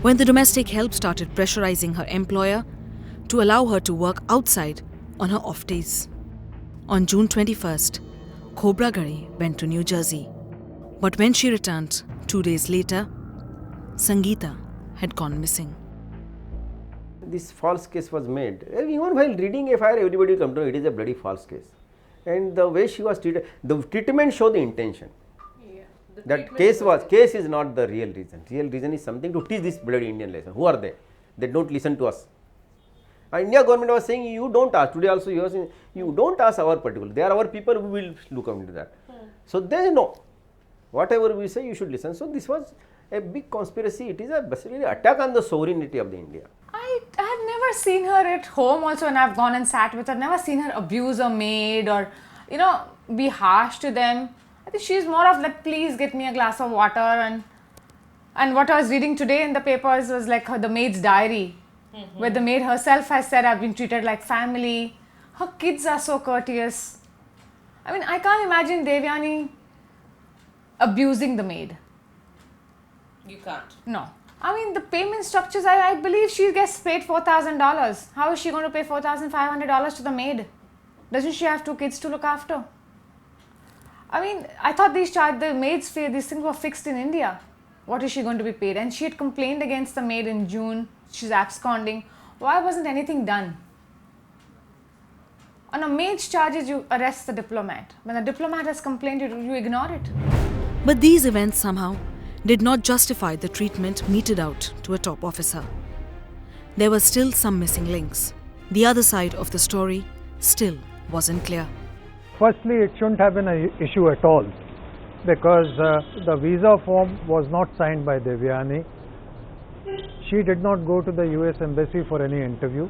when the domestic help started pressurizing her employer to allow her to work outside on her off days. On June 21st, Khobragade went to New Jersey. But when she returned 2 days later, Sangeeta had gone missing. This false case was made. Even while reading FIR, everybody will come to know it is a bloody false case. And the way she was treated, the treatment showed the intention. That case is not the real reason. Real reason is something to teach this bloody Indian lesson. Who are they? They don't listen to us. India government was saying, you don't ask. Today also you are saying, you don't ask our particular. They are our people who will look into that. So they know. Whatever we say, you should listen. So this was a big conspiracy. It is a basically attack on the sovereignty of the India. I have never seen her at home also when I've gone and sat with her. Never seen her abuse a maid or, be harsh to them. I think she's more of like, please get me a glass of water. And what I was reading today in the papers was like the maid's diary, where the maid herself has said, I've been treated like family. Her kids are so courteous. I mean, I can't imagine Devyani abusing the maid. You can't. No. I mean, the payment structures, I believe she gets paid $4,000. How is she going to pay $4,500 to the maid? Doesn't she have 2 kids to look after? I mean, I thought the maid's fee, these things were fixed in India. What is she going to be paid? And she had complained against the maid in June. She's absconding. Why wasn't anything done? On a maid's charges, you arrest the diplomat. When the diplomat has complained, you ignore it. But these events somehow did not justify the treatment meted out to a top officer. There were still some missing links. The other side of the story still wasn't clear. Firstly, it shouldn't have been an issue at all because the visa form was not signed by Devyani. She did not go to the US Embassy for any interview.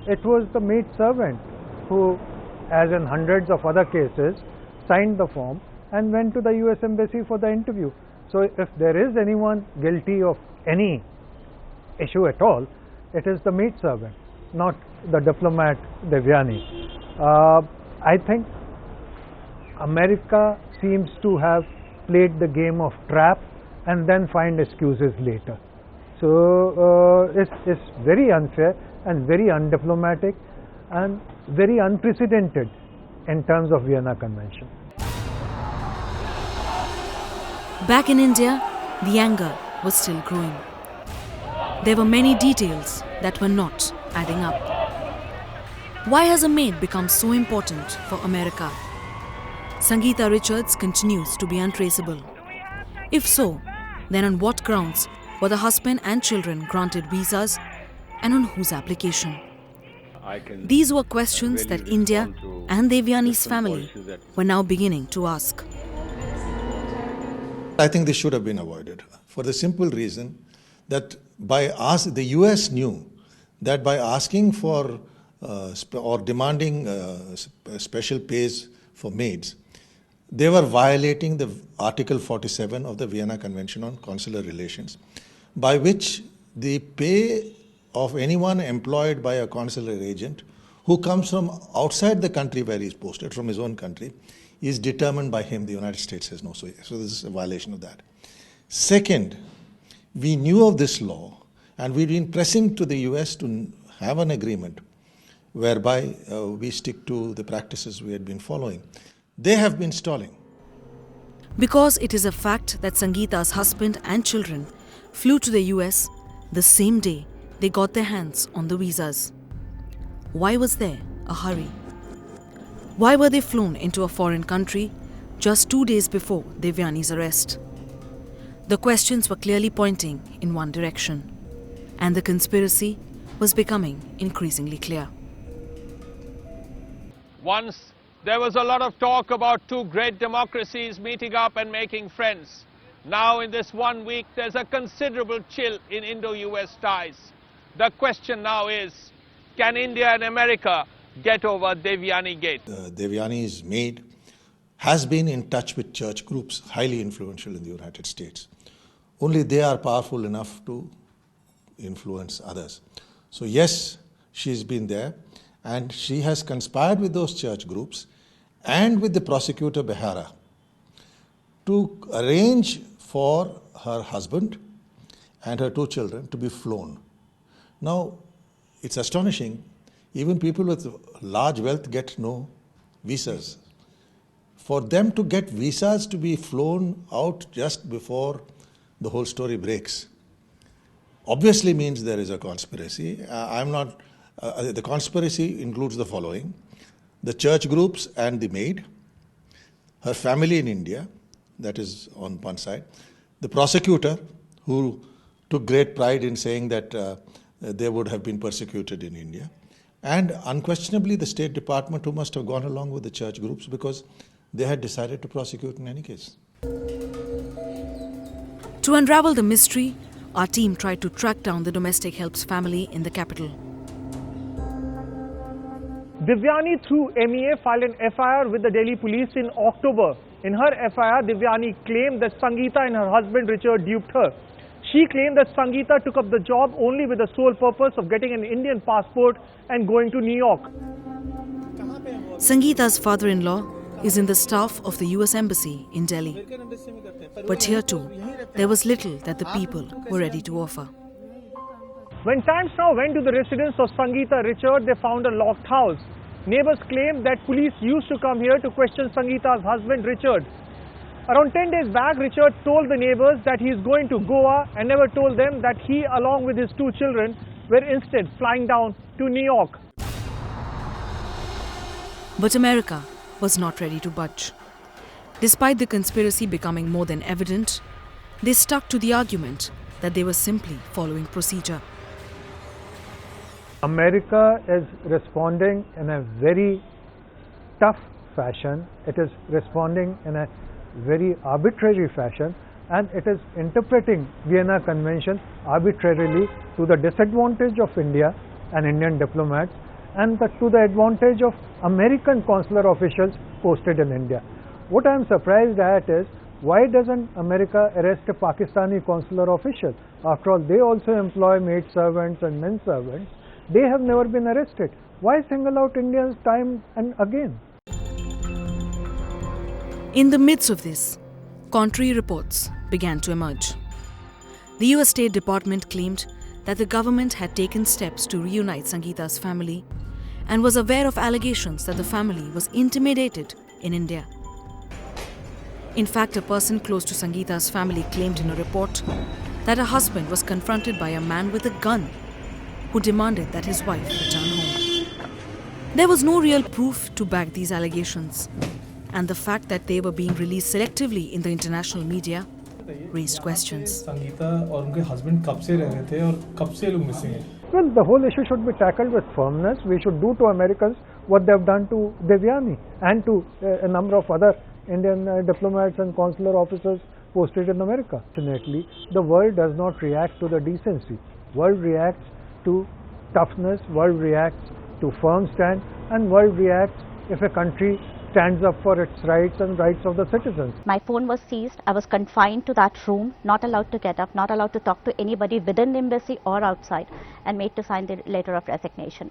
It was the maid servant who, as in hundreds of other cases, signed the form and went to the US Embassy for the interview. So if there is anyone guilty of any issue at all, it is the maid servant, not the diplomat Devyani. I think America seems to have played the game of trap and then find excuses later. So it's very unfair and very undiplomatic and very unprecedented in terms of Vienna Convention. Back in India, the anger was still growing. There were many details that were not adding up. Why has a maid become so important for America? Sangeeta Richards continues to be untraceable. If so, then on what grounds were the husband and children granted visas and on whose application? These were questions that India and Devyani's family were now beginning to ask. I think this should have been avoided for the simple reason that the US knew that by asking for or demanding special pays for maids, they were violating the Article 47 of the Vienna Convention on Consular Relations, by which the pay of anyone employed by a consular agent who comes from outside the country where he is posted, from his own country, is determined by him. The United States has no say. So this is a violation of that. Second, we knew of this law and we've been pressing to the US to have an agreement whereby we stick to the practices we had been following. They have been stalling. Because it is a fact that Sangeeta's husband and children flew to the US the same day they got their hands on the visas. Why was there a hurry? Why were they flown into a foreign country just 2 days before Devyani's arrest? The questions were clearly pointing in one direction, and the conspiracy was becoming increasingly clear. Once there was a lot of talk about 2 great democracies meeting up and making friends. Now in this 1 week there's a considerable chill in Indo-US ties. The question now is, can India and America get over Devyani Gate? Devyani's maid has been in touch with church groups, highly influential in the United States. Only they are powerful enough to influence others. So yes, she's been there and she has conspired with those church groups and with the prosecutor Behera to arrange for her husband and her 2 children to be flown. Now, it's astonishing, even people with large wealth get no visas. For them to get visas to be flown out just before the whole story breaks obviously means there is a conspiracy. The conspiracy includes the following: the church groups and the maid, her family in India, that is on one side, the prosecutor who took great pride in saying that they would have been persecuted in India, and unquestionably the State Department, who must have gone along with the church groups because they had decided to prosecute in any case. To unravel the mystery, our team tried to track down the domestic help's family in the capital. Devyani, through MEA, filed an FIR with the Delhi police in October. In her FIR, Devyani claimed that Sangeeta and her husband Richard duped her. She claimed that Sangeeta took up the job only with the sole purpose of getting an Indian passport and going to New York. Sangeeta's father-in-law is in the staff of the US Embassy in Delhi. But here too, there was little that the people were ready to offer. When Times Now went to the residence of Sangeeta Richard, they found a locked house. Neighbors claimed that police used to come here to question Sangeeta's husband Richard. Around 10 days back, Richard told the neighbors that he is going to Goa and never told them that he, along with his 2 children, were instead flying down to New York. But America was not ready to budge. Despite the conspiracy becoming more than evident, they stuck to the argument that they were simply following procedure. America is responding in a very tough fashion. It is responding in a very arbitrary fashion, and it is interpreting Vienna Convention arbitrarily to the disadvantage of India and Indian diplomats, and to the advantage of American consular officials posted in India. What I am surprised at is, why doesn't America arrest a Pakistani consular official? After all, they also employ maid servants and men servants. They have never been arrested. Why single out Indians time and again? In the midst of this, contrary reports began to emerge. The US State Department claimed that the government had taken steps to reunite Sangeeta's family and was aware of allegations that the family was intimidated in India. In fact, a person close to Sangeeta's family claimed in a report that her husband was confronted by a man with a gun who demanded that his wife return home. There was no real proof to back these allegations, and the fact that they were being released selectively in the international media raised questions. Sangeeta और उनके husband कब से रह रहे थे और कब से लोग मिसिंग हैं? Well, the whole issue should be tackled with firmness. We should do to Americans what they have done to Devyani and to a number of other Indian diplomats and consular officers posted in America. Fortunately, the world does not react to the decency. World reacts to toughness, world reacts to firm stand, and world reacts if a country stands up for its rights and rights of the citizens. My phone was seized. I was confined to that room, not allowed to get up, not allowed to talk to anybody within the embassy or outside, and made to sign the letter of resignation.